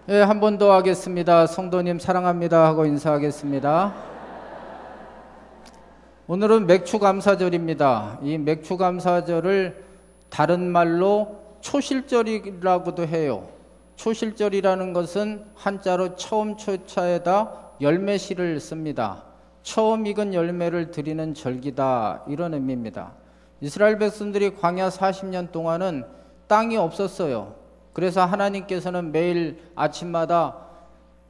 예, 한 번 더 하겠습니다. 성도님 사랑합니다 하고 인사하겠습니다. 오늘은 맥추감사절입니다. 이 맥추감사절을 다른 말로 초실절이라고도 해요. 초실절이라는 것은 한자로 처음 초자에다 열매시를 씁니다. 처음 익은 열매를 드리는 절기다, 이런 의미입니다. 이스라엘 백성들이 광야 40년 동안은 땅이 없었어요. 그래서 하나님께서는 매일 아침마다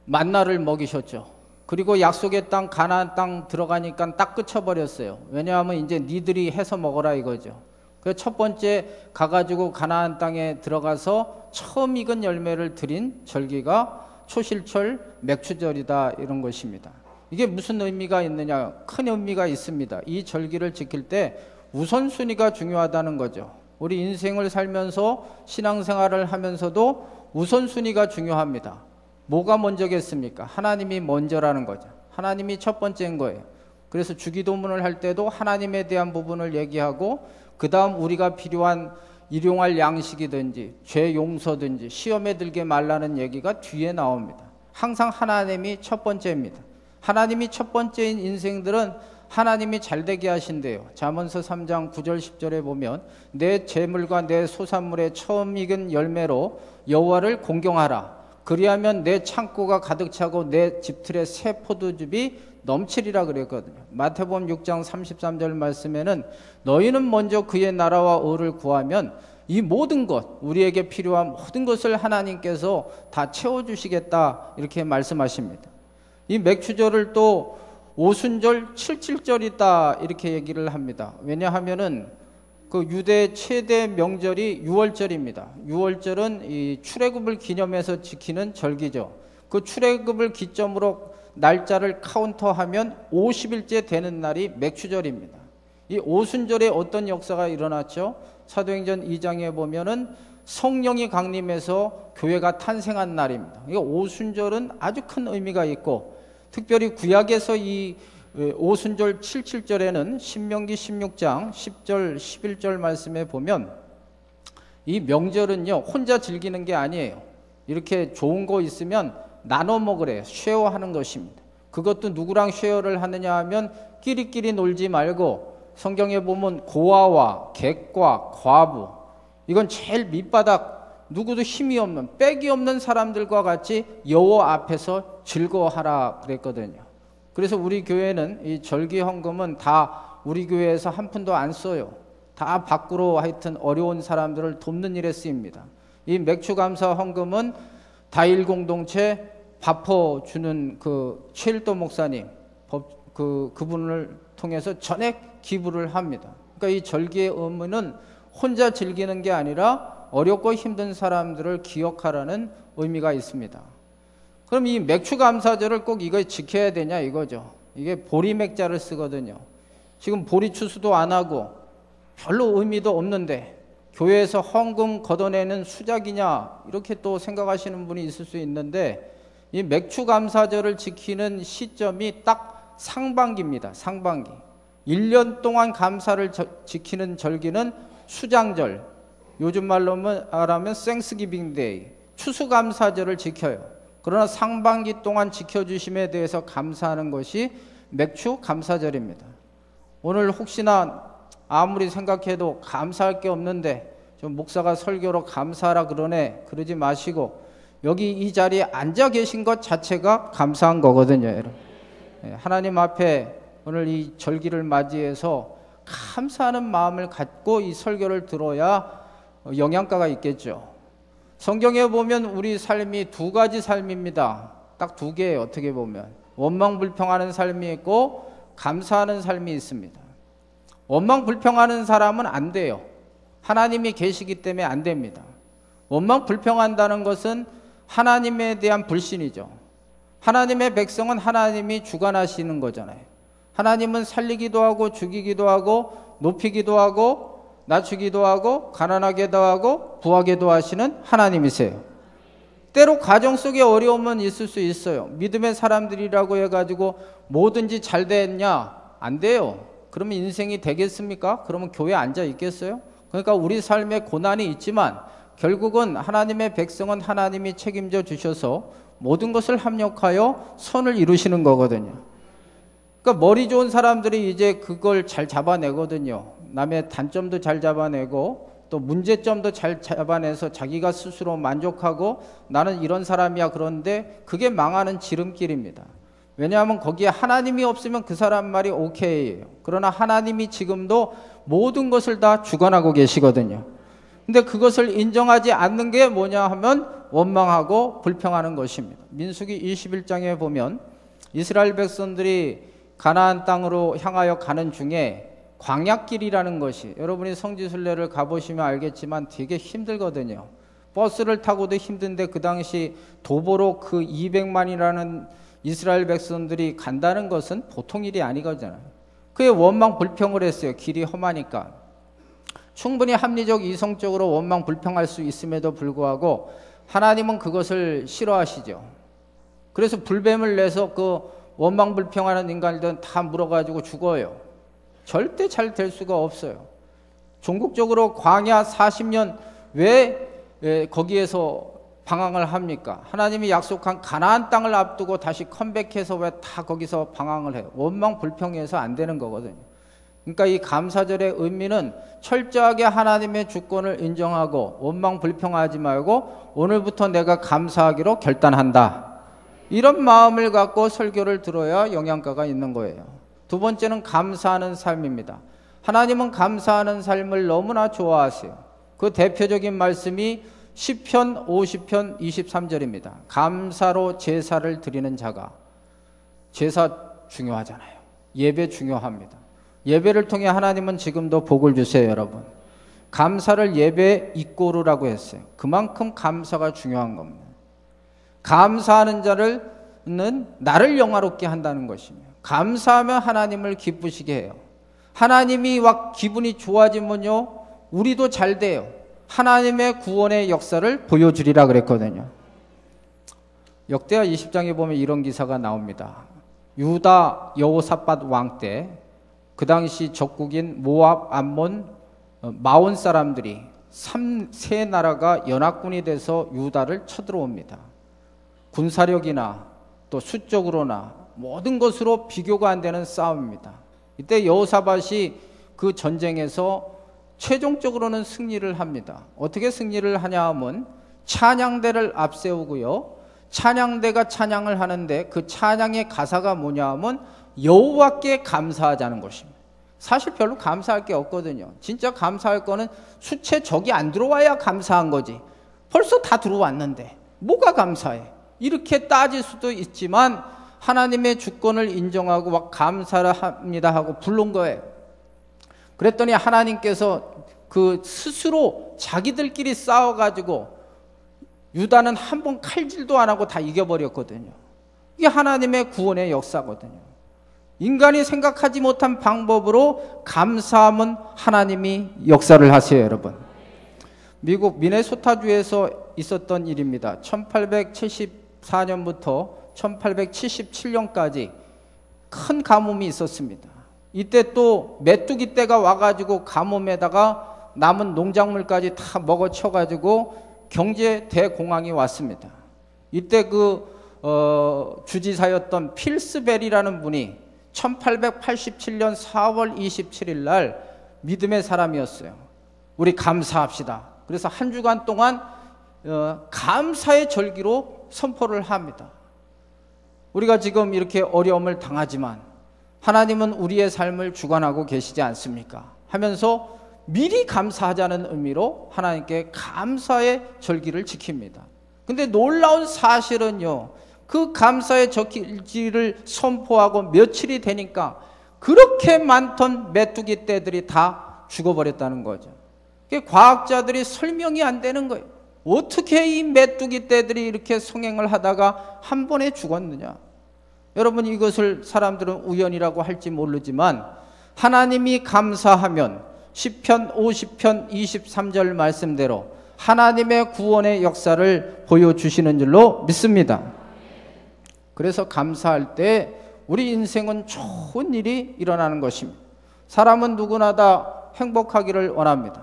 만나를 먹이셨죠. 그리고 약속의 땅 가나안 땅 들어가니까 딱 그쳐버렸어요. 왜냐하면 이제 니들이 해서 먹어라 이거죠. 그래서 첫 번째 가가지고 가나안 땅에 들어가서 처음 익은 열매를 드린 절기가 초실절 맥추절이다, 이런 것입니다. 이게 무슨 의미가 있느냐? 큰 의미가 있습니다. 이 절기를 지킬 때 우선순위가 중요하다는 거죠. 우리 인생을 살면서 신앙생활을 하면서도 우선순위가 중요합니다. 뭐가 먼저겠습니까? 하나님이 먼저라는 거죠. 하나님이 첫 번째인 거예요. 그래서 주기도문을 할 때도 하나님에 대한 부분을 얘기하고, 그 다음 우리가 필요한 일용할 양식이든지 죄 용서든지 시험에 들게 말라는 얘기가 뒤에 나옵니다. 항상 하나님이 첫 번째입니다. 하나님이 첫 번째인 인생들은 하나님이 잘되게 하신대요. 잠언서 3장 9절 10절에 보면 내 재물과 내 소산물의 처음 익은 열매로 여호와를 공경하라. 그리하면 내 창고가 가득 차고 내 집틀에 새 포도즙이 넘치리라 그랬거든요. 마태복음 6장 33절 말씀에는 너희는 먼저 그의 나라와 의를 구하면 이 모든 것, 우리에게 필요한 모든 것을 하나님께서 다 채워주시겠다, 이렇게 말씀하십니다. 이 맥추절을 또 오순절, 칠칠절이다, 이렇게 얘기를 합니다. 왜냐하면은 그 유대 최대 명절이 유월절입니다. 유월절은 이 출애굽을 기념해서 지키는 절기죠. 그 출애굽을 기점으로 날짜를 카운터하면 50일째 되는 날이 맥추절입니다. 이 오순절에 어떤 역사가 일어났죠? 사도행전 2장에 보면은 성령이 강림해서 교회가 탄생한 날입니다. 이 오순절은 아주 큰 의미가 있고, 특별히 구약에서 이 오순절 77절에는 신명기 16장 10절 11절 말씀에 보면 이 명절은요 혼자 즐기는 게 아니에요. 이렇게 좋은 거 있으면 나눠 먹으래요. 쉐어하는 것입니다. 그것도 누구랑 쉐어를 하느냐 하면 끼리끼리 놀지 말고, 성경에 보면 고아와 객과 과부, 이건 제일 밑바닥 누구도 힘이 없는, 빽이 없는 사람들과 같이 여호와 앞에서 즐거워하라 그랬거든요. 그래서 우리 교회는 이 절기 헌금은 다 우리 교회에서 한 푼도 안 써요. 다 밖으로 하여튼 어려운 사람들을 돕는 일에 쓰입니다. 이 맥추감사 헌금은 다일 공동체 바퍼 주는 그 최일도 목사님, 그분을 통해서 전액 기부를 합니다. 그러니까 이 절기의 의미는 혼자 즐기는 게 아니라 어렵고 힘든 사람들을 기억하라는 의미가 있습니다. 그럼 이 맥추감사절을 꼭 이거 지켜야 되냐 이거죠. 이게 보리맥자를 쓰거든요. 지금 보리 추수도 안 하고 별로 의미도 없는데 교회에서 헌금 걷어내는 수작이냐, 이렇게 또 생각하시는 분이 있을 수 있는데, 이 맥추감사절을 지키는 시점이 딱 상반기입니다. 상반기. 1년 동안 감사를 지키는 절기는 수장절, 요즘 말로 말하면 생스기빙 데이, 추수감사절을 지켜요. 그러나 상반기 동안 지켜주심에 대해서 감사하는 것이 맥추감사절입니다. 오늘 혹시나 아무리 생각해도 감사할 게 없는데 좀 목사가 설교로 감사하라 그러네, 그러지 마시고 여기 이 자리에 앉아 계신 것 자체가 감사한 거거든요, 여러분. 하나님 앞에 오늘 이 절기를 맞이해서 감사하는 마음을 갖고 이 설교를 들어야 영양가가 있겠죠. 성경에 보면 우리 삶이 두 가지 삶입니다. 딱 두 개예요. 어떻게 보면 원망불평하는 삶이 있고 감사하는 삶이 있습니다. 원망불평하는 사람은 안 돼요. 하나님이 계시기 때문에 안 됩니다. 원망불평한다는 것은 하나님에 대한 불신이죠. 하나님의 백성은 하나님이 주관하시는 거잖아요. 하나님은 살리기도 하고 죽이기도 하고 높이기도 하고 낮추기도 하고 가난하게도 하고 부하게도 하시는 하나님이세요. 때로 가정 속에 어려움은 있을 수 있어요. 믿음의 사람들이라고 해가지고 뭐든지 잘 됐냐? 안 돼요. 그러면 인생이 되겠습니까? 그러면 교회에 앉아 있겠어요? 그러니까 우리 삶에 고난이 있지만 결국은 하나님의 백성은 하나님이 책임져 주셔서 모든 것을 합력하여 선을 이루시는 거거든요. 그러니까 머리 좋은 사람들이 이제 그걸 잘 잡아내거든요. 남의 단점도 잘 잡아내고 또 문제점도 잘 잡아내서 자기가 스스로 만족하고 나는 이런 사람이야. 그런데 그게 망하는 지름길입니다. 왜냐하면 거기에 하나님이 없으면 그 사람 말이 오케이예요. 그러나 하나님이 지금도 모든 것을 다 주관하고 계시거든요. 근데 그것을 인정하지 않는 게 뭐냐 하면 원망하고 불평하는 것입니다. 민수기 21장에 보면 이스라엘 백성들이 가나안 땅으로 향하여 가는 중에 광야길이라는 것이, 여러분이 성지순례를 가보시면 알겠지만 되게 힘들거든요. 버스를 타고도 힘든데 그 당시 도보로 그 200만이라는 이스라엘 백성들이 간다는 것은 보통 일이 아니거든요. 그에 원망 불평을 했어요. 길이 험하니까. 충분히 합리적 이성적으로 원망 불평할 수 있음에도 불구하고 하나님은 그것을 싫어하시죠. 그래서 불뱀을 내서 그 원망 불평하는 인간들은 다 물어가지고 죽어요. 절대 잘 될 수가 없어요. 종국적으로 광야 40년 왜 거기에서 방황을 합니까? 하나님이 약속한 가나안 땅을 앞두고 다시 컴백해서 왜 다 거기서 방황을 해요? 원망 불평해서 안 되는 거거든요. 그러니까 이 감사절의 의미는 철저하게 하나님의 주권을 인정하고 원망 불평하지 말고 오늘부터 내가 감사하기로 결단한다. 이런 마음을 갖고 설교를 들어야 영양가가 있는 거예요. 두 번째는 감사하는 삶입니다. 하나님은 감사하는 삶을 너무나 좋아하세요. 그 대표적인 말씀이 시편 50편 23절입니다. 감사로 제사를 드리는 자가, 제사 중요하잖아요. 예배 중요합니다. 예배를 통해 하나님은 지금도 복을 주세요, 여러분. 감사를 예배 이꼬르라고 했어요. 그만큼 감사가 중요한 겁니다. 감사하는 자는 나를 영화롭게 한다는 것이며, 감사하면 하나님을 기쁘시게 해요. 하나님이 막 기분이 좋아지면요, 우리도 잘 돼요. 하나님의 구원의 역사를 보여주리라 그랬거든요. 역대하 20장에 보면 이런 기사가 나옵니다. 유다 여호사밧 왕 때 그 당시 적국인 모압, 암몬, 마온 사람들이 세 나라가 연합군이 돼서 유다를 쳐들어옵니다. 군사력이나 또 수적으로나 모든 것으로 비교가 안 되는 싸움입니다. 이때 여호사밧이 그 전쟁에서 최종적으로는 승리를 합니다. 어떻게 승리를 하냐 하면 찬양대를 앞세우고요, 찬양대가 찬양을 하는데 그 찬양의 가사가 뭐냐 하면 여호와께 감사하자는 것입니다. 사실 별로 감사할 게 없거든요. 진짜 감사할 거는 수채 적이 안 들어와야 감사한 거지. 벌써 다 들어왔는데 뭐가 감사해? 이렇게 따질 수도 있지만 하나님의 주권을 인정하고 막 감사를 합니다 하고 부른 거예요. 그랬더니 하나님께서 그 스스로 자기들끼리 싸워가지고 유다는 한 번 칼질도 안 하고 다 이겨버렸거든요. 이게 하나님의 구원의 역사거든요. 인간이 생각하지 못한 방법으로 감사하면 하나님이 역사를 하세요, 여러분. 미국 미네소타주에서 있었던 일입니다. 1874년부터 1877년까지 큰 가뭄이 있었습니다. 이때 또 메뚜기 떼가 와가지고 가뭄에다가 남은 농작물까지 다 먹어쳐가지고 경제 대공황이 왔습니다. 이때 주지사였던 필스벨이라는 분이 1887년 4월 27일 날 믿음의 사람이었어요. 우리 감사합시다. 그래서 한 주간 동안 감사의 절기로 선포를 합니다. 우리가 지금 이렇게 어려움을 당하지만 하나님은 우리의 삶을 주관하고 계시지 않습니까? 하면서 미리 감사하자는 의미로 하나님께 감사의 절기를 지킵니다. 근데 놀라운 사실은요, 그 감사의 절기를 선포하고 며칠이 되니까 그렇게 많던 메뚜기 떼들이 다 죽어버렸다는 거죠. 과학자들이 설명이 안 되는 거예요. 어떻게 이 메뚜기 떼들이 이렇게 성행을 하다가 한 번에 죽었느냐. 여러분, 이것을 사람들은 우연이라고 할지 모르지만 하나님이 감사하면 시편 50편 23절 말씀대로 하나님의 구원의 역사를 보여주시는 줄로 믿습니다. 그래서 감사할 때 우리 인생은 좋은 일이 일어나는 것입니다. 사람은 누구나 다 행복하기를 원합니다.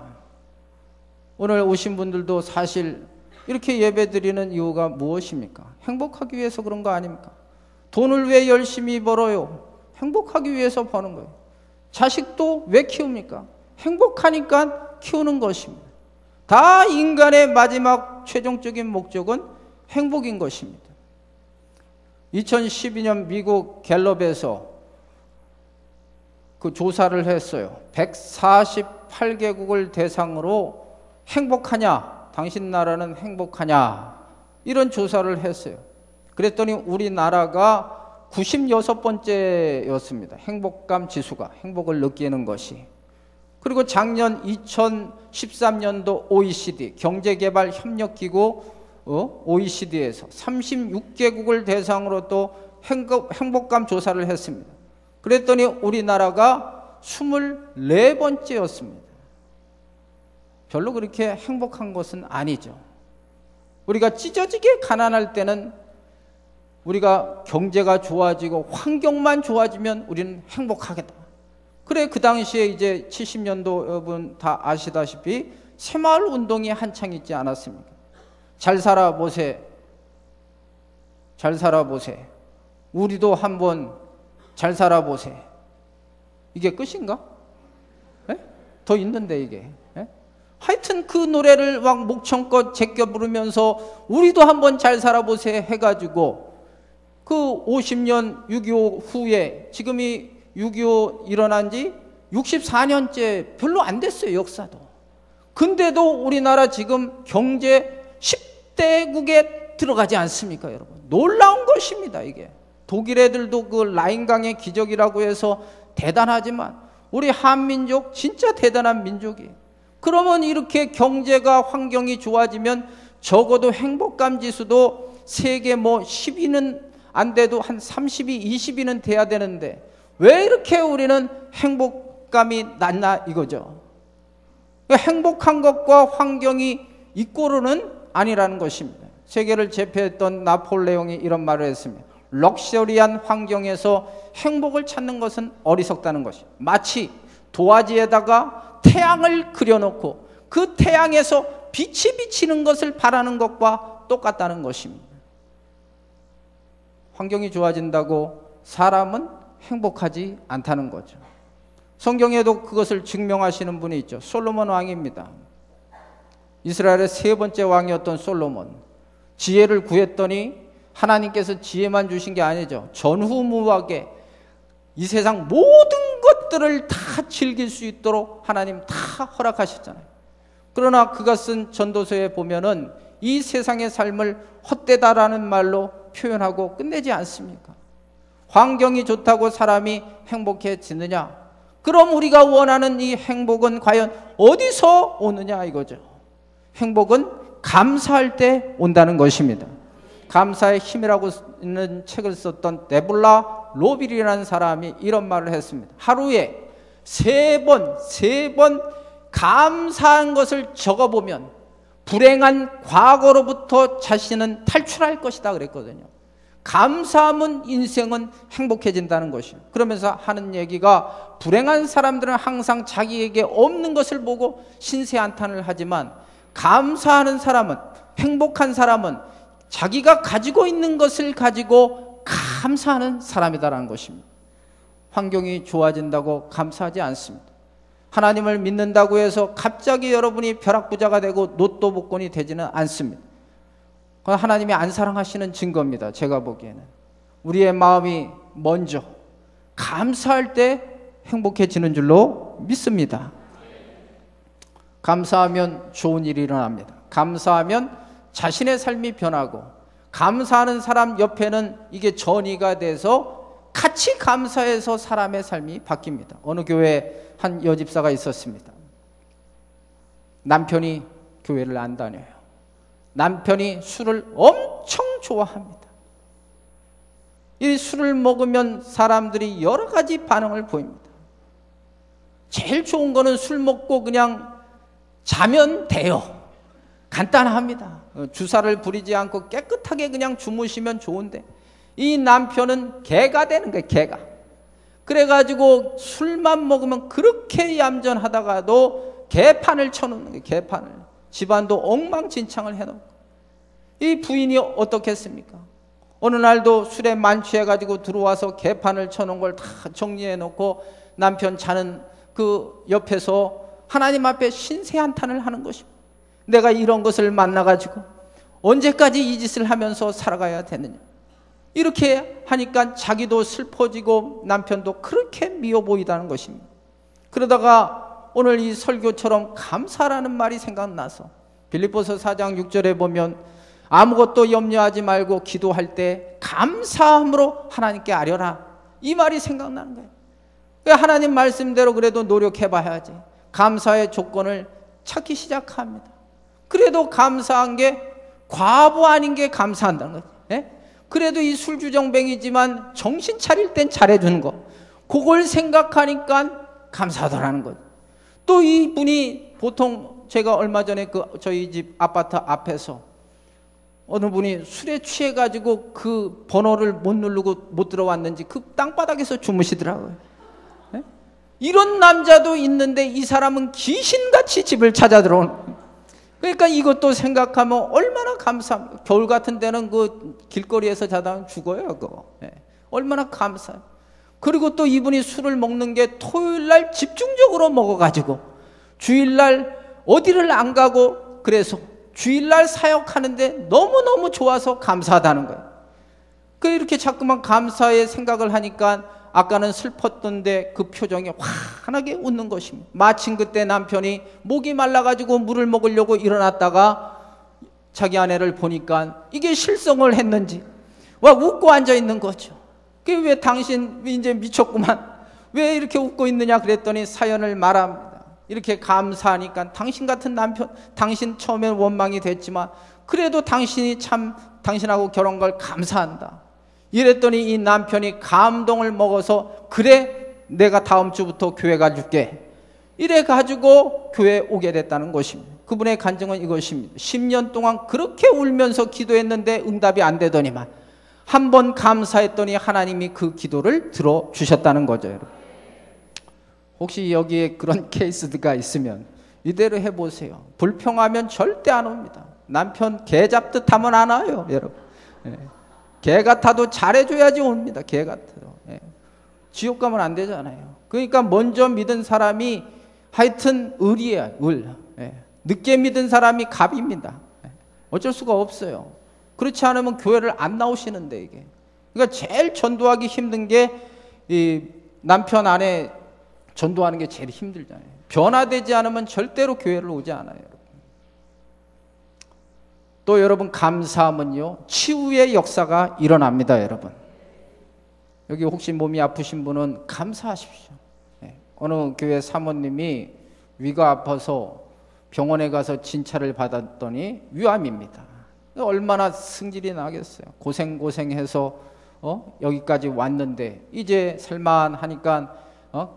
오늘 오신 분들도 사실 이렇게 예배 드리는 이유가 무엇입니까? 행복하기 위해서 그런 거 아닙니까? 돈을 왜 열심히 벌어요? 행복하기 위해서 버는 거예요. 자식도 왜 키웁니까? 행복하니까 키우는 것입니다. 다 인간의 마지막 최종적인 목적은 행복인 것입니다. 2012년 미국 갤럽에서 그 조사를 했어요. 148개국을 대상으로 행복하냐? 당신 나라는 행복하냐? 이런 조사를 했어요. 그랬더니 우리나라가 96번째였습니다. 행복감 지수가, 행복을 느끼는 것이. 그리고 작년 2013년도 OECD 경제개발협력기구 OECD에서 36개국을 대상으로 또 행복감 조사를 했습니다. 그랬더니 우리나라가 24번째였습니다. 별로 그렇게 행복한 것은 아니죠. 우리가 찢어지게 가난할 때는 우리가 경제가 좋아지고 환경만 좋아지면 우리는 행복하겠다. 그래, 그 당시에 이제 70년도 여러분 다 아시다시피 새마을 운동이 한창 있지 않았습니까? 잘 살아보세. 잘 살아보세. 우리도 한번 잘 살아보세. 이게 끝인가? 에? 더 있는데 이게. 에? 하여튼 그 노래를 막 목청껏 제껴 부르면서 우리도 한번 잘 살아보세 해가지고 그 50년 6.25 후에 지금이 6.25 일어난 지 64년째 별로 안 됐어요, 역사도. 근데도 우리나라 지금 경제 10대국에 들어가지 않습니까, 여러분? 놀라운 것입니다, 이게. 독일 애들도 그 라인강의 기적이라고 해서 대단하지만 우리 한민족 진짜 대단한 민족이에요. 그러면 이렇게 경제가 환경이 좋아지면 적어도 행복감 지수도 세계 뭐 10위는 안 돼도 한 30위, 20위는 돼야 되는데 왜 이렇게 우리는 행복감이 낮나 이거죠. 행복한 것과 환경이 이꼬르는 아니라는 것입니다. 세계를 제패했던 나폴레옹이 이런 말을 했습니다. 럭셔리한 환경에서 행복을 찾는 것은 어리석다는 것이. 마치 도화지에다가 태양을 그려놓고 그 태양에서 빛이 비치는 것을 바라는 것과 똑같다는 것입니다. 환경이 좋아진다고 사람은 행복하지 않다는 거죠. 성경에도 그것을 증명하시는 분이 있죠. 솔로몬 왕입니다. 이스라엘의 세 번째 왕이었던 솔로몬. 지혜를 구했더니 하나님께서 지혜만 주신 게 아니죠. 전후무하게 이 세상 모든 것들을 다 즐길 수 있도록 하나님 다 허락하셨잖아요. 그러나 그가 쓴 전도서에 보면은 이 세상의 삶을 헛되다라는 말로 표현하고 끝내지 않습니까? 환경이 좋다고 사람이 행복해지느냐? 그럼 우리가 원하는 이 행복은 과연 어디서 오느냐 이거죠. 행복은 감사할 때 온다는 것입니다. 감사의 힘이라고 있는 책을 썼던 데볼라 로빌이라는 사람이 이런 말을 했습니다. 하루에 세 번 감사한 것을 적어보면 불행한 과거로부터 자신은 탈출할 것이다 그랬거든요. 감사하면 인생은 행복해진다는 것이에요. 그러면서 하는 얘기가 불행한 사람들은 항상 자기에게 없는 것을 보고 신세한탄을 하지만 감사하는 사람은, 행복한 사람은 자기가 가지고 있는 것을 가지고 감사하는 사람이다라는 것입니다. 환경이 좋아진다고 감사하지 않습니다. 하나님을 믿는다고 해서 갑자기 여러분이 벼락부자가 되고 로또 복권이 되지는 않습니다. 그건 하나님이 안 사랑하시는 증거입니다. 제가 보기에는. 우리의 마음이 먼저 감사할 때 행복해지는 줄로 믿습니다. 감사하면 좋은 일이 일어납니다. 감사하면 자신의 삶이 변하고, 감사하는 사람 옆에는 이게 전이가 돼서 같이 감사해서 사람의 삶이 바뀝니다. 어느 교회에 한 여집사가 있었습니다. 남편이 교회를 안 다녀요. 남편이 술을 엄청 좋아합니다. 이 술을 먹으면 사람들이 여러 가지 반응을 보입니다. 제일 좋은 거는 술 먹고 그냥 자면 돼요. 간단합니다. 주사를 부리지 않고 깨끗하게 그냥 주무시면 좋은데, 이 남편은 개가 되는 거예요. 개가. 그래가지고 술만 먹으면 그렇게 얌전하다가도 개판을 쳐놓는 거예요. 개판을. 집안도 엉망진창을 해놓고. 이 부인이 어떻겠습니까? 어느 날도 술에 만취해가지고 들어와서 개판을 쳐놓은 걸 다 정리해놓고 남편 자는 그 옆에서 하나님 앞에 신세한탄을 하는 것입니다. 내가 이런 것을 만나가지고 언제까지 이 짓을 하면서 살아가야 되느냐. 이렇게 하니까 자기도 슬퍼지고 남편도 그렇게 미워 보이다는 것입니다. 그러다가 오늘 이 설교처럼 감사라는 말이 생각나서 빌립보서 4장 6절에 보면 아무것도 염려하지 말고 기도할 때 감사함으로 하나님께 아뢰라, 이 말이 생각나는 거예요. 하나님 말씀대로 그래도 노력해 봐야지. 감사의 조건을 찾기 시작합니다. 그래도 감사한 게 과부 아닌 게 감사한다는 거죠. 예? 그래도 이 술주정뱅이지만 정신 차릴 땐 잘해주는 거, 그걸 생각하니까 감사하더라는 거죠. 또 이분이 보통 제가 얼마 전에 저희 집 아파트 앞에서 어느 분이 술에 취해가지고 그 번호를 못 누르고 못 들어왔는지 그 땅바닥에서 주무시더라고요. 예? 이런 남자도 있는데 이 사람은 귀신같이 집을 찾아 들어오는 거예요. 그러니까 이것도 생각하면 얼마나 감사합니까? 겨울 같은 데는 그 길거리에서 자다 죽어요, 그거. 예. 얼마나 감사해요. 그리고 또 이분이 술을 먹는 게 토요일날 집중적으로 먹어가지고 주일날 어디를 안 가고 그래서 주일날 사역하는데 너무너무 좋아서 감사하다는 거예요. 이렇게 자꾸만 감사의 생각을 하니까 아까는 슬펐던데 그 표정이 환하게 웃는 것입니다. 마침 그때 남편이 목이 말라가지고 물을 먹으려고 일어났다가 자기 아내를 보니까 이게 실성을 했는지 와 웃고 앉아있는 거죠. 그게 왜 당신 이제 미쳤구만, 왜 이렇게 웃고 있느냐 그랬더니 사연을 말합니다. 이렇게 감사하니까 당신 같은 남편, 당신 처음엔 원망이 됐지만 그래도 당신이 참 당신하고 결혼한 걸 감사한다. 이랬더니 이 남편이 감동을 먹어서 그래 내가 다음 주부터 교회 가줄게, 이래 가지고 교회에 오게 됐다는 것입니다. 그분의 간증은 이것입니다. 10년 동안 그렇게 울면서 기도했는데 응답이 안 되더니만 한 번 감사했더니 하나님이 그 기도를 들어주셨다는 거죠. 여러분, 혹시 여기에 그런 케이스가 있으면 이대로 해보세요. 불평하면 절대 안 옵니다. 남편 개 잡듯 하면 안 와요, 여러분. 예. 개 같아도 잘해줘야지 옵니다. 개 같아도. 예. 지옥 가면 안 되잖아요. 그러니까 먼저 믿은 사람이 하여튼 을이에요, 을. 예. 늦게 믿은 사람이 갑입니다. 예. 어쩔 수가 없어요. 그렇지 않으면 교회를 안 나오시는데 이게. 그러니까 제일 전도하기 힘든 게 이 남편 아내 전도하는 게 제일 힘들잖아요. 변화되지 않으면 절대로 교회를 오지 않아요. 또 여러분, 감사하면요 치유의 역사가 일어납니다. 여러분, 여기 혹시 몸이 아프신 분은 감사하십시오. 네. 어느 교회 사모님이 위가 아파서 병원에 가서 진찰을 받았더니 위암입니다. 얼마나 승질이 나겠어요. 고생해서 여기까지 왔는데 이제 살만하니까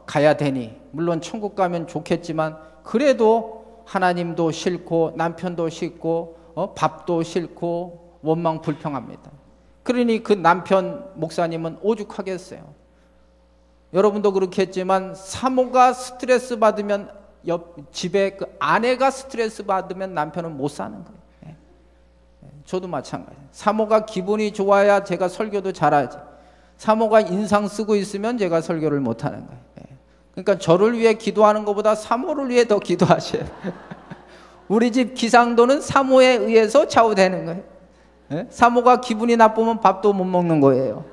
가야 되니, 물론 천국 가면 좋겠지만 그래도 하나님도 싫고 남편도 싫고 밥도 싫고 원망 불평합니다. 그러니 그 남편 목사님은 오죽하겠어요. 여러분도 그렇겠지만 사모가 스트레스 받으면 집에 그 아내가 스트레스 받으면 남편은 못 사는 거예요. 저도 마찬가지예요. 사모가 기분이 좋아야 제가 설교도 잘하지, 사모가 인상 쓰고 있으면 제가 설교를 못하는 거예요. 그러니까 저를 위해 기도하는 것보다 사모를 위해 더 기도하셔야 돼요. 우리 집 기상도는 사모에 의해서 좌우되는 거예요. 사모가 기분이 나쁘면 밥도 못 먹는 거예요.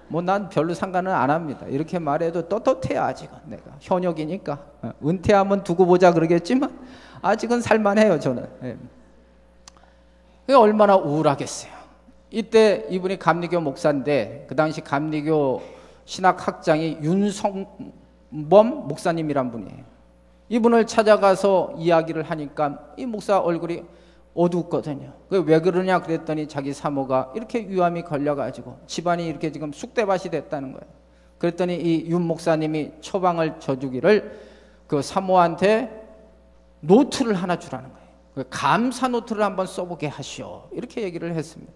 뭐 난 별로 상관은 안 합니다. 이렇게 말해도 떳떳해요. 아직은 내가 현역이니까. 은퇴하면 두고 보자 그러겠지만 아직은 살만해요, 저는. 얼마나 우울하겠어요. 이때 이분이 감리교 목사인데 그 당시 감리교 신학학장이 윤성범 목사님이란 분이에요. 이분을 찾아가서 이야기를 하니까 이 목사 얼굴이 어두웠거든요. 왜 그러냐 그랬더니 자기 사모가 이렇게 위암이 걸려가지고 집안이 이렇게 지금 쑥대밭이 됐다는 거예요. 그랬더니 이 윤 목사님이 처방을 져주기를 그 사모한테 노트를 하나 주라는 거예요. 감사 노트를 한번 써보게 하시오, 이렇게 얘기를 했습니다.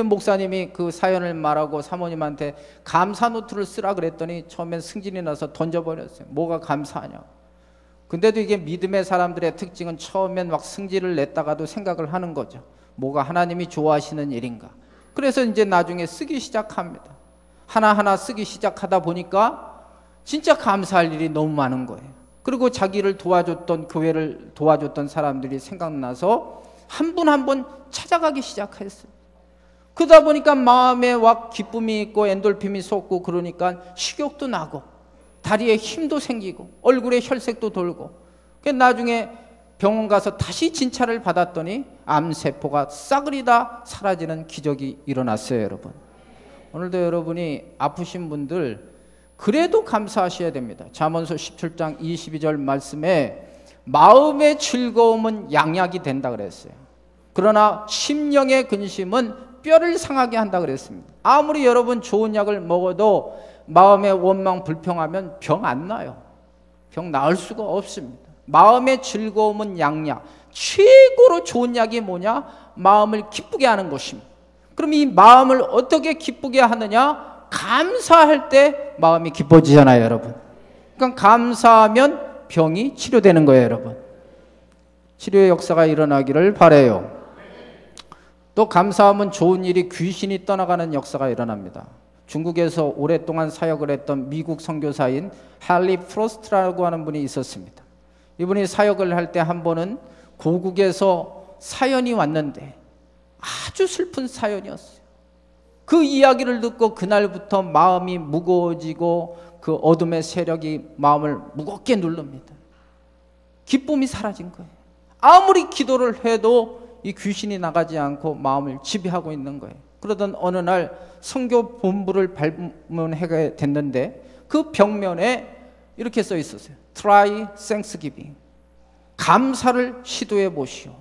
목사님이 그 사연을 말하고 사모님한테 감사 노트를 쓰라 그랬더니 처음엔 승진이 나서 던져버렸어요. 뭐가 감사하냐고. 근데도 이게 믿음의 사람들의 특징은 처음엔 막 승질을 냈다가도 생각을 하는 거죠. 뭐가 하나님이 좋아하시는 일인가. 그래서 이제 나중에 쓰기 시작합니다. 하나하나 쓰기 시작하다 보니까 진짜 감사할 일이 너무 많은 거예요. 그리고 자기를 도와줬던, 교회를 도와줬던 사람들이 생각나서 한 분 한 분 찾아가기 시작했어요. 그러다 보니까 마음에 막 기쁨이 있고 엔돌핀이 솟고, 그러니까 식욕도 나고 다리에 힘도 생기고 얼굴에 혈색도 돌고, 나중에 병원 가서 다시 진찰을 받았더니 암세포가 싸그리 다 사라지는 기적이 일어났어요. 여러분, 오늘도 여러분이 아프신 분들 그래도 감사하셔야 됩니다. 잠언서 17장 22절 말씀에 마음의 즐거움은 양약이 된다 그랬어요. 그러나 심령의 근심은 뼈를 상하게 한다 그랬습니다. 아무리 여러분 좋은 약을 먹어도 마음의 원망 불평하면 병 안 나요. 병 나을 수가 없습니다. 마음의 즐거움은 양약. 최고로 좋은 약이 뭐냐? 마음을 기쁘게 하는 것입니다. 그럼 이 마음을 어떻게 기쁘게 하느냐? 감사할 때 마음이 기뻐지잖아요, 여러분. 그러니까 감사하면 병이 치료되는 거예요, 여러분. 치료의 역사가 일어나기를 바라요. 또 감사하면 좋은 일이 귀신이 떠나가는 역사가 일어납니다. 중국에서 오랫동안 사역을 했던 미국 선교사인 할리 프로스트라고 하는 분이 있었습니다. 이분이 사역을 할 때 한 번은 고국에서 사연이 왔는데 아주 슬픈 사연이었어요. 그 이야기를 듣고 그날부터 마음이 무거워지고 그 어둠의 세력이 마음을 무겁게 누릅니다. 기쁨이 사라진 거예요. 아무리 기도를 해도 이 귀신이 나가지 않고 마음을 지배하고 있는 거예요. 그러던 어느 날 선교 본부를 방문하게 됐는데 그 벽면에 이렇게 써 있었어요. Try Thanksgiving. 감사를 시도해 보시오.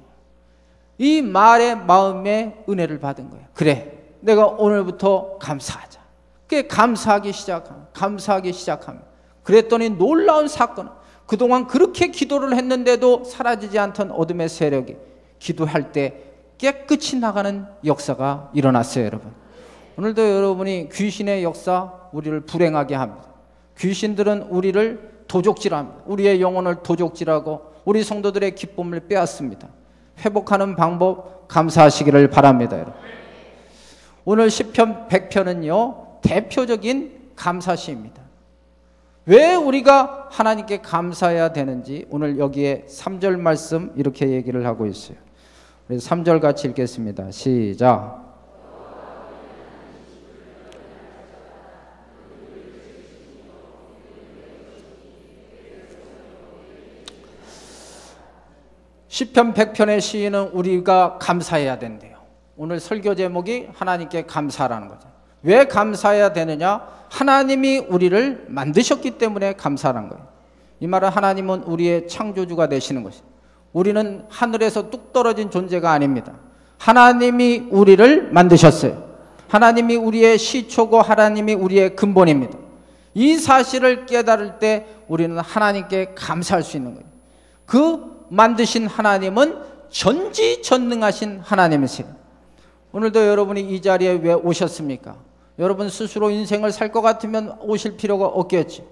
이 말에 마음의 은혜를 받은 거예요. 그래, 내가 오늘부터 감사하자. 그게 감사하기 시작하면 그랬더니 놀라운 사건. 그동안 그렇게 기도를 했는데도 사라지지 않던 어둠의 세력이 기도할 때 깨끗이 나가는 역사가 일어났어요, 여러분. 오늘도 여러분이 귀신의 역사 우리를 불행하게 합니다. 귀신들은 우리를 도적질합니다. 우리의 영혼을 도적질하고 우리 성도들의 기쁨을 빼앗습니다. 회복하는 방법 감사하시기를 바랍니다, 여러분. 오늘 시편 100편은요 대표적인 감사시입니다. 왜 우리가 하나님께 감사해야 되는지 오늘 여기에 3절 말씀 이렇게 얘기를 하고 있어요. 우리 3절 같이 읽겠습니다. 시작. 시편 100편의 시인은 우리가 감사해야 된대요. 오늘 설교 제목이 하나님께 감사라는 거죠. 왜 감사해야 되느냐? 하나님이 우리를 만드셨기 때문에 감사라는 거예요. 이 말은 하나님은 우리의 창조주가 되시는 것입니다. 우리는 하늘에서 뚝 떨어진 존재가 아닙니다. 하나님이 우리를 만드셨어요. 하나님이 우리의 시초고 하나님이 우리의 근본입니다. 이 사실을 깨달을 때 우리는 하나님께 감사할 수 있는 거예요. 그 만드신 하나님은 전지전능하신 하나님이세요. 오늘도 여러분이 이 자리에 왜 오셨습니까? 여러분 스스로 인생을 살 것 같으면 오실 필요가 없겠지.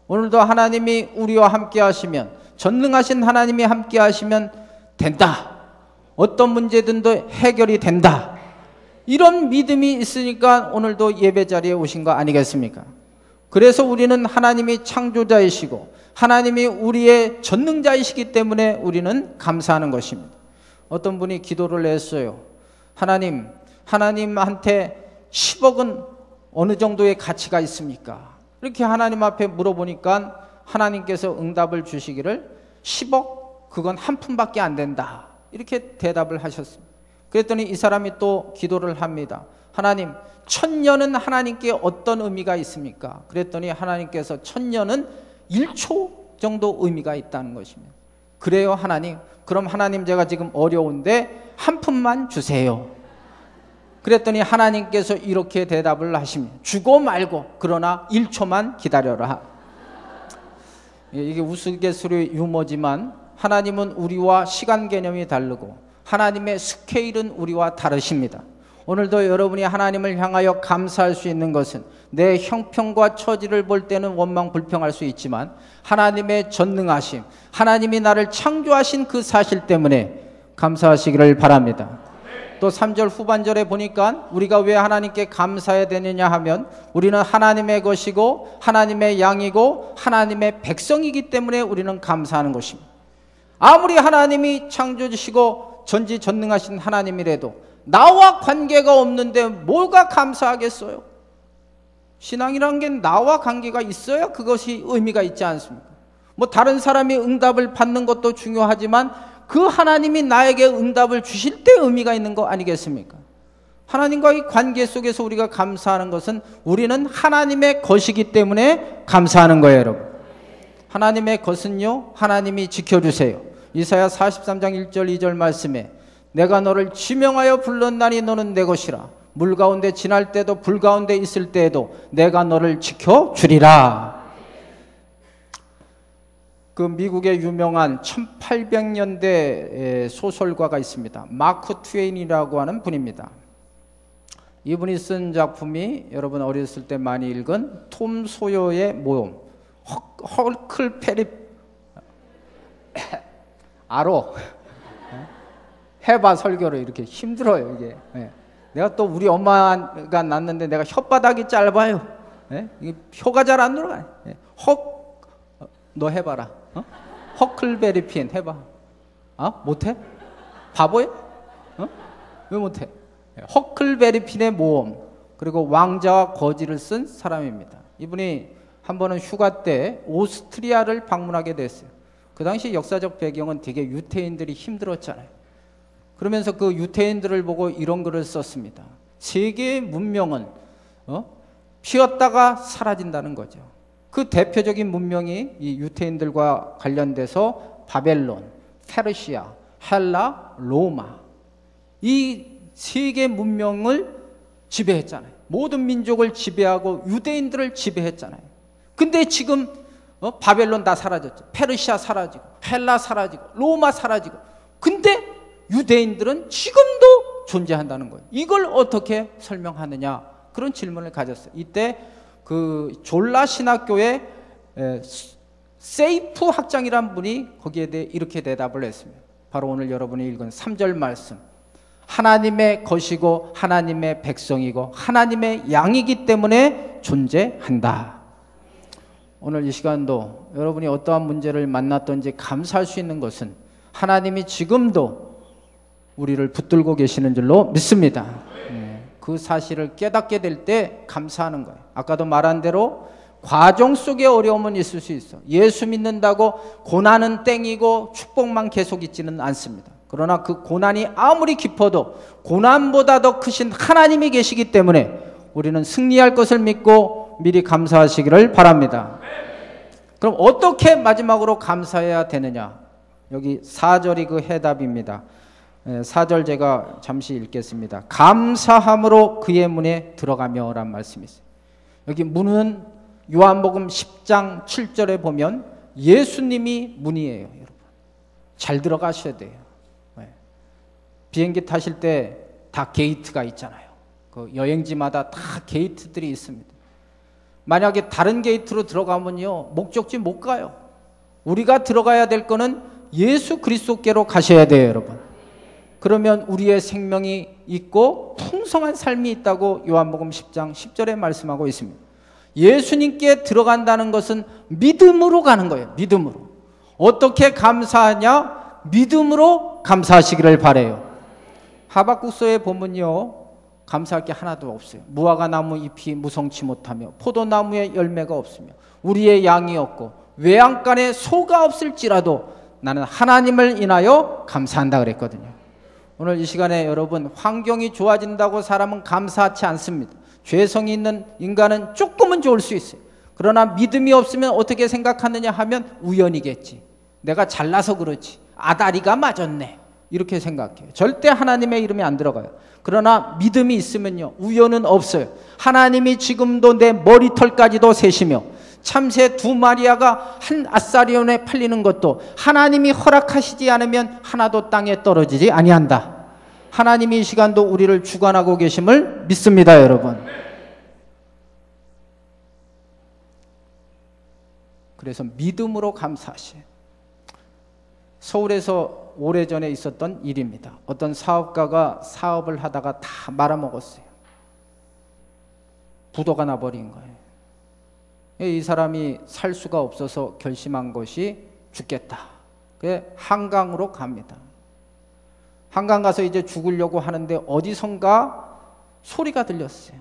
오늘도 하나님이 우리와 함께 하시면, 전능하신 하나님이 함께 하시면 된다. 어떤 문제든도 해결이 된다. 이런 믿음이 있으니까 오늘도 예배 자리에 오신 거 아니겠습니까? 그래서 우리는 하나님이 창조자이시고 하나님이 우리의 전능자이시기 때문에 우리는 감사하는 것입니다. 어떤 분이 기도를 했어요. 하나님한테 10억은 어느 정도의 가치가 있습니까? 이렇게 하나님 앞에 물어보니까 하나님께서 응답을 주시기를 10억 그건 한 푼밖에 안 된다. 이렇게 대답을 하셨습니다. 그랬더니 이 사람이 또 기도를 합니다. 하나님, 1000년은 하나님께 어떤 의미가 있습니까? 그랬더니 하나님께서 1000년은 1초 정도 의미가 있다는 것입니다. 그래요, 하나님? 그럼 하나님 제가 지금 어려운데 한 푼만 주세요. 그랬더니 하나님께서 이렇게 대답을 하십니다. 주고 말고 그러나 1초만 기다려라. 이게 우스갯소리 유머지만 하나님은 우리와 시간 개념이 다르고 하나님의 스케일은 우리와 다르십니다. 오늘도 여러분이 하나님을 향하여 감사할 수 있는 것은 내 형편과 처지를 볼 때는 원망 불평할 수 있지만 하나님의 전능하심, 하나님이 나를 창조하신 그 사실 때문에 감사하시기를 바랍니다. 또 3절 후반절에 보니까 우리가 왜 하나님께 감사해야 되느냐 하면 우리는 하나님의 것이고 하나님의 양이고 하나님의 백성이기 때문에 우리는 감사하는 것입니다. 아무리 하나님이 창조주시고 전지전능하신 하나님이라도 나와 관계가 없는데 뭐가 감사하겠어요? 신앙이란 게 나와 관계가 있어야 그것이 의미가 있지 않습니까? 뭐 다른 사람이 응답을 받는 것도 중요하지만 그 하나님이 나에게 응답을 주실 때 의미가 있는 거 아니겠습니까? 하나님과의 관계 속에서 우리가 감사하는 것은 우리는 하나님의 것이기 때문에 감사하는 거예요, 여러분. 하나님의 것은요, 하나님이 지켜주세요. 이사야 43장 1절 2절 말씀에 내가 너를 지명하여 불렀나니 너는 내 것이라. 물 가운데 지날 때도 불 가운데 있을 때에도 내가 너를 지켜주리라. 그 미국의 유명한 1800년대 소설가가 있습니다. 마크 트웨인이라고 하는 분입니다. 이분이 쓴 작품이 여러분 어렸을 때 많이 읽은 톰 소여의 모험, 허클베리 알어. 해봐 설교를 이렇게 힘들어요 이게. 내가 또 우리 엄마가 낳는데 내가 혓바닥이 짧아요. 이게 혀가 잘 안 들어가. 너 해봐라. 허클베리 핀 해봐. 못해? 바보야? 왜 못해? 허클베리 핀의 모험, 그리고 왕자와 거지를 쓴 사람입니다. 이분이 한 번은 휴가 때 오스트리아를 방문하게 됐어요. 그 당시 역사적 배경은 되게 유태인들이 힘들었잖아요. 그러면서 그 유태인들을 보고 이런 글을 썼습니다. 세계의 문명은 피었다가 사라진다는 거죠. 그 대표적인 문명이 이 유태인들과 관련돼서 바벨론, 페르시아, 헬라, 로마, 이 세계 문명을 지배했잖아요. 모든 민족을 지배하고 유대인들을 지배했잖아요. 근데 지금 바벨론 다 사라졌죠. 페르시아 사라지고 헬라 사라지고 로마 사라지고, 근데 유대인들은 지금도 존재한다는 거예요. 이걸 어떻게 설명하느냐, 그런 질문을 가졌어요. 이때 그 졸라 신학교의 세이프 학장이란 분이 거기에 대해 이렇게 대답을 했습니다. 바로 오늘 여러분이 읽은 3절 말씀. 하나님의 것이고 하나님의 백성이고 하나님의 양이기 때문에 존재한다. 오늘 이 시간도 여러분이 어떠한 문제를 만났든지 감사할 수 있는 것은 하나님이 지금도 우리를 붙들고 계시는 줄로 믿습니다. 그 사실을 깨닫게 될 때 감사하는 거예요. 아까도 말한 대로 과정 속에 어려움은 있을 수 있어. 예수 믿는다고 고난은 땡이고 축복만 계속 있지는 않습니다. 그러나 그 고난이 아무리 깊어도 고난보다 더 크신 하나님이 계시기 때문에 우리는 승리할 것을 믿고 미리 감사하시기를 바랍니다. 그럼 어떻게 마지막으로 감사해야 되느냐? 여기 4절이 그 해답입니다. 4절 제가 잠시 읽겠습니다. 감사함으로 그의 문에 들어가며 란 말씀이 있어요. 여기 문은 요한복음 10장 7절에 보면 예수님이 문이에요. 여러분 잘 들어가셔야 돼요. 비행기 타실 때 다 게이트가 있잖아요. 그 여행지마다 다 게이트들이 있습니다. 만약에 다른 게이트로 들어가면요 목적지 못 가요. 우리가 들어가야 될 거는 예수 그리스도께로 가셔야 돼요, 여러분. 그러면 우리의 생명이 있고 풍성한 삶이 있다고 요한복음 10장 10절에 말씀하고 있습니다. 예수님께 들어간다는 것은 믿음으로 가는 거예요. 믿음으로. 어떻게 감사하냐? 믿음으로 감사하시기를 바라요. 하박국서에 보면요 감사할 게 하나도 없어요. 무화과 나무 잎이 무성치 못하며 포도나무에 열매가 없으며 우리의 양이 없고 외양간에 소가 없을지라도 나는 하나님을 인하여 감사한다 그랬거든요. 오늘 이 시간에 여러분 환경이 좋아진다고 사람은 감사하지 않습니다. 죄성이 있는 인간은 조금은 좋을 수 있어요. 그러나 믿음이 없으면 어떻게 생각하느냐 하면 우연이겠지. 내가 잘나서 그렇지. 아다리가 맞았네. 이렇게 생각해요. 절대 하나님의 이름이 안 들어가요. 그러나 믿음이 있으면요 우연은 없어요. 하나님이 지금도 내 머리털까지도 세시며 참새 2마리아가 한 아사리온에 팔리는 것도 하나님이 허락하시지 않으면 하나도 땅에 떨어지지 아니한다. 하나님이 이 시간도 우리를 주관하고 계심을 믿습니다, 여러분. 그래서 믿음으로 감사하시. 서울에서 오래전에 있었던 일입니다. 어떤 사업가가 사업을 하다가 다 말아먹었어요. 부도가 나버린 거예요. 이 사람이 살 수가 없어서 결심한 것이 죽겠다. 한강으로 갑니다. 한강 가서 이제 죽으려고 하는데 어디선가 소리가 들렸어요.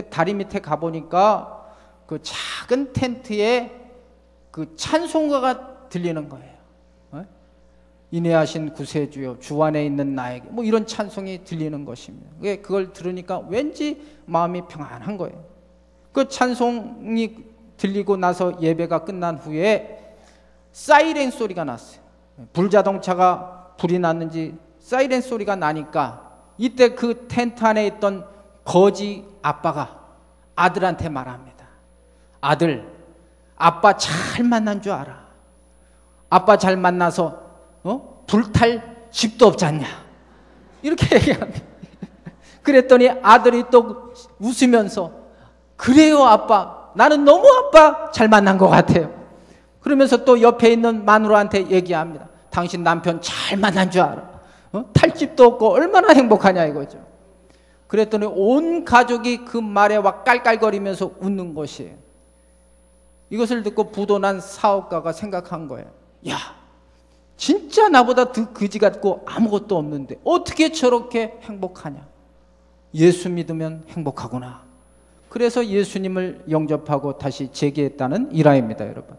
다리 밑에 가보니까 그 작은 텐트에 그 찬송가가 들리는 거예요. 인내하신 구세주여 주 안에 있는 나에게, 뭐 이런 찬송이 들리는 것입니다. 그걸 들으니까 왠지 마음이 평안한 거예요. 그 찬송이 들리고 나서 예배가 끝난 후에 사이렌 소리가 났어요. 불자동차가 불이 났는지 사이렌 소리가 나니까 이때 그 텐트 안에 있던 거지 아빠가 아들한테 말합니다. 아들, 아빠 잘 만난 줄 알아. 아빠 잘 만나서 불탈 집도 없지 않냐, 이렇게 얘기합니다. 그랬더니 아들이 또 웃으면서 그래요 아빠, 나는 너무 아빠 잘 만난 것 같아요. 그러면서 또 옆에 있는 마누라한테 얘기합니다. 당신 남편 잘 만난 줄 알아. 탈 집도 없고 얼마나 행복하냐 이거죠. 그랬더니 온 가족이 그 말에 와 깔깔거리면서 웃는 것이에요. 이것을 듣고 부도난 사업가가 생각한 거예요. 야, 진짜 나보다 더 거지 같고 아무것도 없는데 어떻게 저렇게 행복하냐. 예수 믿으면 행복하구나. 그래서 예수님을 영접하고 다시 재기했다는 일화입니다, 여러분.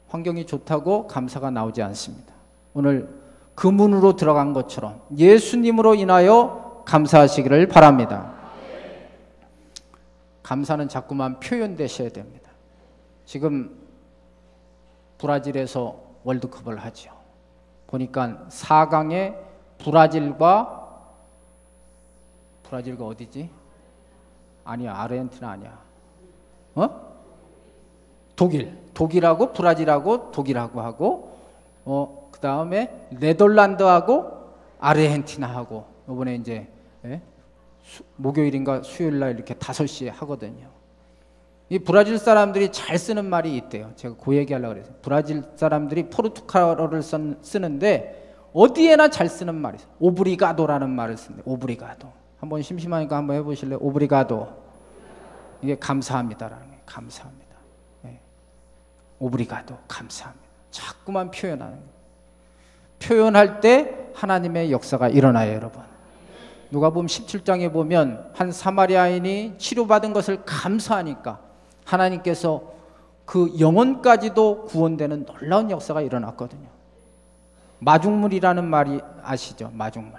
환경이 좋다고 감사가 나오지 않습니다. 오늘 그 문으로 들어간 것처럼 예수님으로 인하여 감사하시기를 바랍니다. 감사는 자꾸만 표현되셔야 됩니다. 지금 브라질에서 월드컵을 하죠. 보니까 4강에 브라질과 어디지? 아니야, 아르헨티나 아니야. 독일하고 브라질하고 독일하고 하고 그 다음에 네덜란드하고 아르헨티나하고 이번에 이제 목요일인가 수요일날 이렇게 5시에 하거든요. 이 브라질 사람들이 잘 쓰는 말이 있대요. 제가 그 얘기하려고 그랬어요. 브라질 사람들이 포르투갈어를 쓰는데 어디에나 잘 쓰는 말이 있어요. 오브리가도라는 말을 쓰는데, 오브리가도. 한번 심심하니까 한번 해보실래요? 오브리가도. 이게 감사합니다라는 거예요. 감사합니다. 네. 오브리가도, 감사합니다. 자꾸만 표현하는 거예요. 표현할 때 하나님의 역사가 일어나요, 여러분. 누가복음 17장에 보면 한 사마리아인이 치료받은 것을 감사하니까 하나님께서 그 영혼까지도 구원되는 놀라운 역사가 일어났거든요. 마중물이라는 말이 아시죠? 마중물.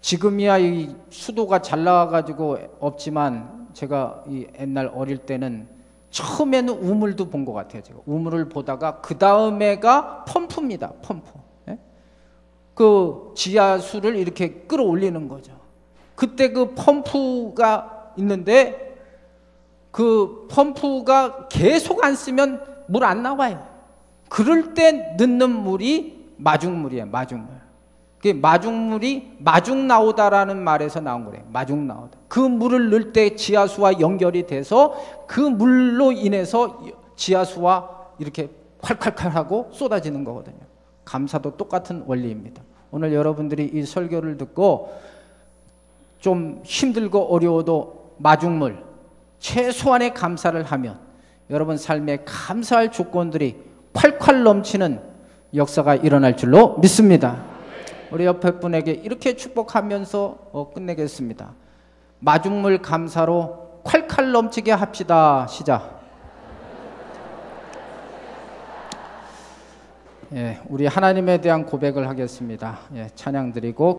지금이야 이 수도가 잘 나와가지고 없지만 제가 이 옛날 어릴 때는 처음에는 우물도 본 것 같아요. 제가 우물을 보다가 그 다음에가 펌프입니다. 펌프. 그 지하수를 이렇게 끌어올리는 거죠. 그때 그 펌프가 있는데 그 펌프가 계속 안 쓰면 물 안 나와요. 그럴 때 넣는 물이 마중물이에요. 마중물. 그 마중물이 마중 나오다라는 말에서 나온 거래요. 마중 나오다. 그 물을 넣을 때 지하수와 연결이 돼서 그 물로 인해서 지하수와 이렇게 콸콸콸 하고 쏟아지는 거거든요. 감사도 똑같은 원리입니다. 오늘 여러분들이 이 설교를 듣고 좀 힘들고 어려워도 마중물, 최소한의 감사를 하면 여러분 삶에 감사할 조건들이 콸콸 넘치는 역사가 일어날 줄로 믿습니다. 우리 옆에 분에게 이렇게 축복하면서 끝내겠습니다. 마중물 감사로 콸콸 넘치게 합시다. 시작. 예, 우리 하나님에 대한 고백을 하겠습니다. 예, 찬양 드리고